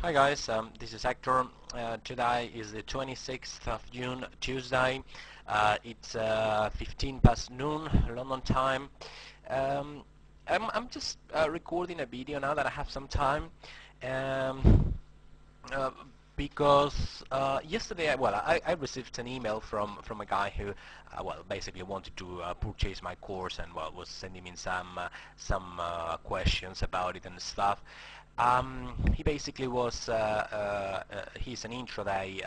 Hi guys, this is Hector. Today is the 26th of June, Tuesday. It's 15 past noon, London time. I'm just recording a video now that I have some time, uh, because yesterday, I received an email from a guy who, basically wanted to purchase my course and was sending me some questions about it and stuff. He basically was he's an intraday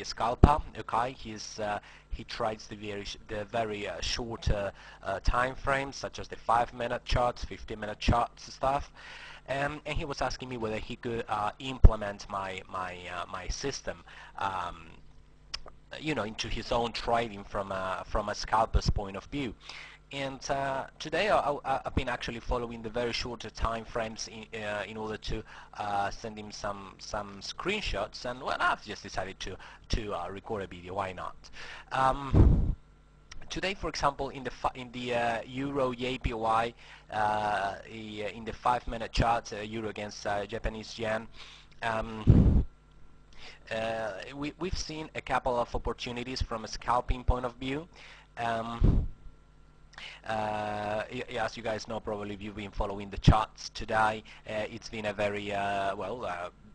scalper. Okay, he trades the very short time frames, such as the 5-minute charts, 15-minute charts stuff. And he was asking me whether he could implement my system, into his own trading from a scalper's point of view. And today I've been actually following the very short time frames in order to send him some screenshots, and I've just decided to record a video. Why not? Today, for example, in the Euro JPY, in the 5-minute chart, Euro against Japanese yen, we've seen a couple of opportunities from a scalping point of view. As you guys know, probably if you've been following the charts today, it's been a very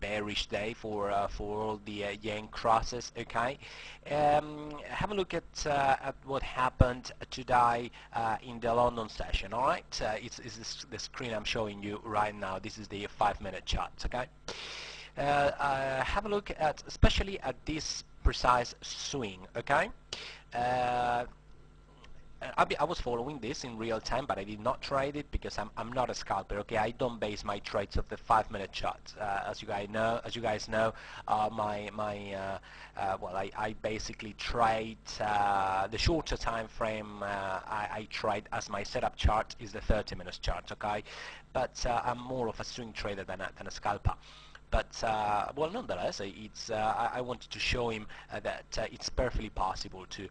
bearish day for all the yen crosses. Okay, have a look at what happened today in the London session. All right, it's the screen I'm showing you right now. This is the 5-minute charts. Okay, have a look at especially at this precise swing. Okay. I was following this in real time, but I did not trade it because I'm not a scalper. Okay, I don't base my trades off the 5-minute chart. As you guys know, I basically trade the shorter time frame. I trade as my setup chart is the 30-minute chart. Okay, but I'm more of a swing trader than a scalper. But nonetheless, I wanted to show him that it's perfectly possible to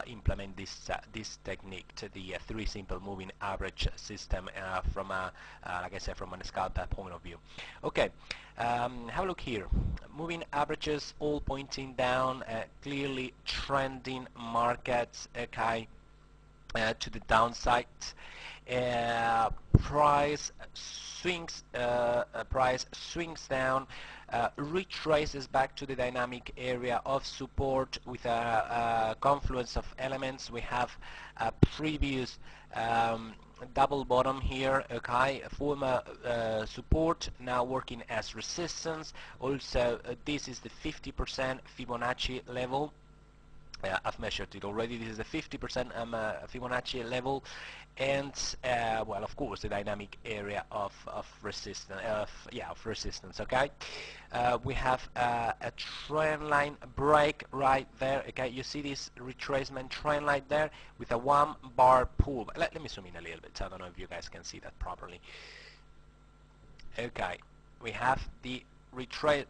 implement this technique to the 3 simple moving average system from like I said, from a scalper point of view. Okay, have a look here. Moving averages all pointing down, clearly trending markets. Okay. To the downside, price swings down, retraces back to the dynamic area of support with a confluence of elements. We have a previous double bottom here, okay, former support, now working as resistance. Also, this is the 50% Fibonacci level. I've measured it already. This is the 50% Fibonacci level, and of course, the dynamic area of resistance. Of resistance. Okay, we have a trend line break right there. Okay, you see this retracement trend line there with a 1-bar pull. Let me zoom in a little bit. I don't know if you guys can see that properly. Okay, we have the retrace.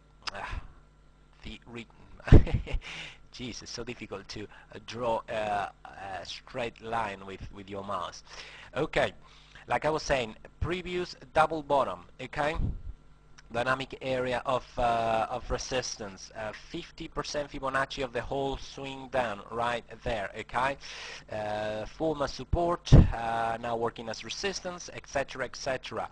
Jeez, it's so difficult to draw a straight line with your mouse. Okay, like I was saying, previous double bottom. Okay, dynamic area of resistance, 50% Fibonacci of the whole swing down right there. Okay, former support, now working as resistance, etc., etc.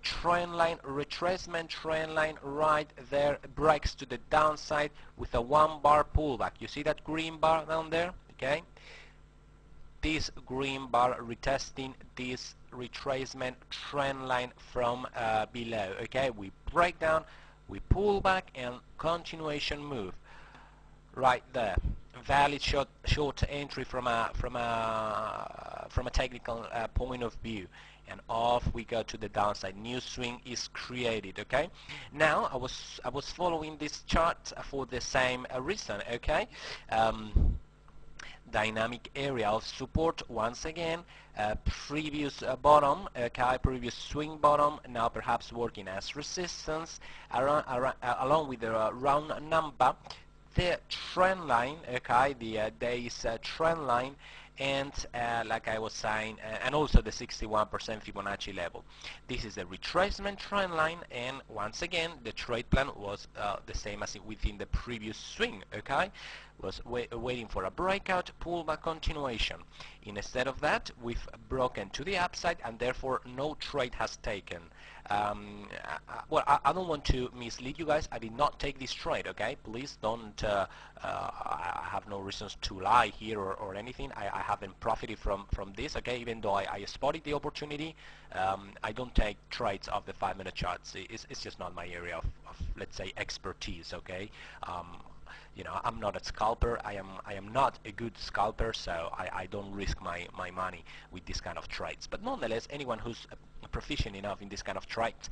Trend line retracement, trend line right there, breaks to the downside with a 1-bar pullback. You see that green bar down there? Okay, this green bar retesting this retracement trend line from below. Okay, we break down, we pull back, and continuation move right there. Valid short entry from a technical point of view, and off we go to the downside. New swing is created. Okay, now I was following this chart for the same reason. Okay, dynamic area of support once again, previous bottom, okay, previous swing bottom, now perhaps working as resistance, along with the round number, the trend line, okay, the day's trend line, and like I was saying, and also the 61% Fibonacci level. This is the retracement trend line, and once again the trade plan was the same as within the previous swing. Okay, was waiting for a breakout, pullback, continuation. Instead of that, we've broken to the upside, and therefore no trade has taken. Well, I don't want to mislead you guys. I did not take this trade, okay? Please don't, I have no reasons to lie here or anything. I haven't profited from this, okay? Even though I spotted the opportunity, I don't take trades of the 5-minute charts. It's just not my area of let's say, expertise, okay? You know, I'm not a scalper. I am not a good scalper, so I don't risk my money with this kind of trades. But nonetheless, anyone who's proficient enough in this kind of trades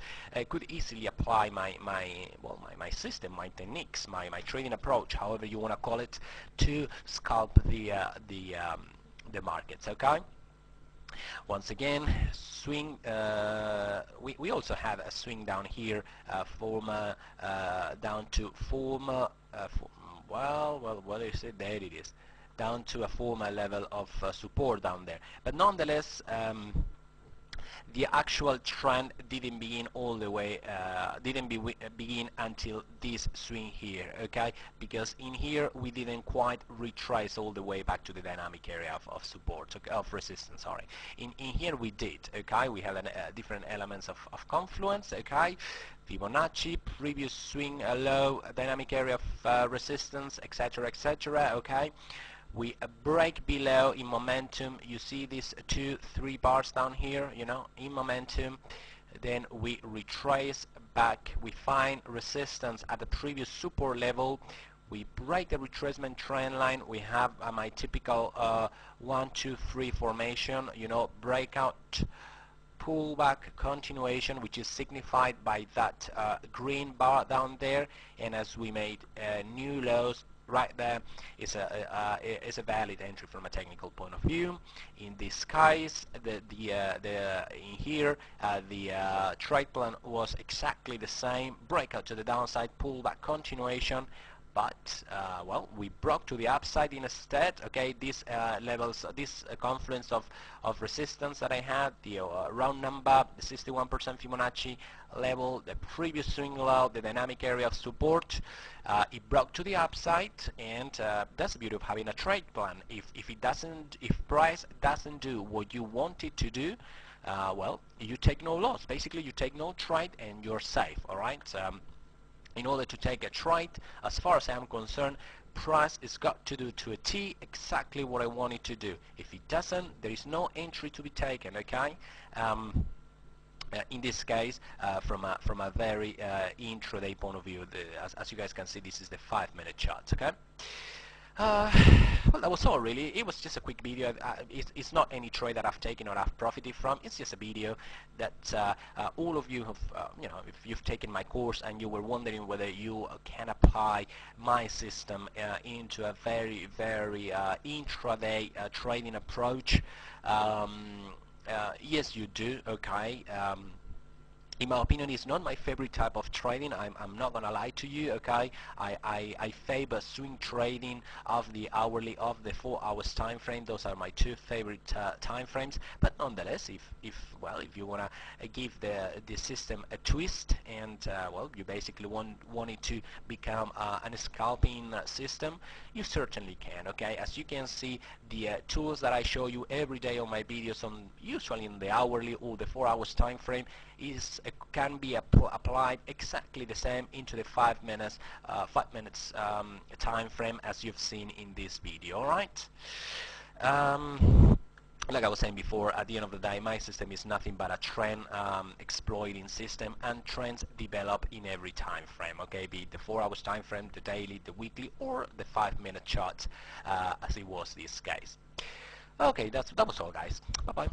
could easily apply my system, my techniques, my trading approach, however you want to call it, to scalp the markets. Okay. Once again, swing. We also have a swing down here, down to former. Well, what is it? There it is, down to a former level of support down there. But nonetheless, the actual trend didn't begin all the way, begin until this swing here, okay? Because in here we didn't quite retrace all the way back to the dynamic area of support, okay, of resistance, sorry. In here we did, okay? We have different elements of confluence, okay? Fibonacci, previous swing low, dynamic area of resistance, etc., etc., okay? We break below in momentum. You see these 2-3 bars down here, you know, in momentum. Then we retrace back. We find resistance at the previous support level. We break the retracement trend line. We have my typical 1-2-3 formation, you know, breakout, pullback, continuation, which is signified by that green bar down there. And as we made new lows, right there is a valid entry from a technical point of view. In this case, in here the trade plan was exactly the same. Breakout to the downside, pullback, continuation. But well, we broke to the upside instead. Okay, these levels, this confluence of resistance that I had, the round number, the 61% Fibonacci level, the previous swing low, the dynamic area of support, it broke to the upside, and that's the beauty of having a trade plan. If price doesn't do what you want it to do, well, you take no loss. Basically, you take no trade and you're safe. All right. In order to take a trade, as far as I'm concerned, price has got to do to a T exactly what I want it to do. If it doesn't, there is no entry to be taken, okay? In this case, from a very intraday point of view, as you guys can see, this is the 5-minute chart, okay? Well, that was all really. It was just a quick video. It's not any trade that I've taken or I've profited from. It's just a video that all of you have, you know, if you've taken my course and you were wondering whether you can apply my system into a very, very intraday trading approach, yes, you do, okay. In my opinion, it's not my favorite type of trading. I'm not gonna lie to you, okay? I favor swing trading of the hourly, of the 4 hours time frame. Those are my two favorite time frames. But nonetheless, if you wanna give the system a twist, and well, you basically want it to become a scalping system, you certainly can, okay? As you can see, the tools that I show you every day on my videos, usually in the hourly or the 4 hours time frame, can be applied exactly the same into the 5 minutes time frame as you've seen in this video. All right. Like I was saying before, at the end of the day, my system is nothing but a trend exploiting system, and trends develop in every time frame, okay, be it the 4 hours time frame, the daily, the weekly, or the 5-minute chart, as it was this case. Okay, that was all, guys. Bye bye.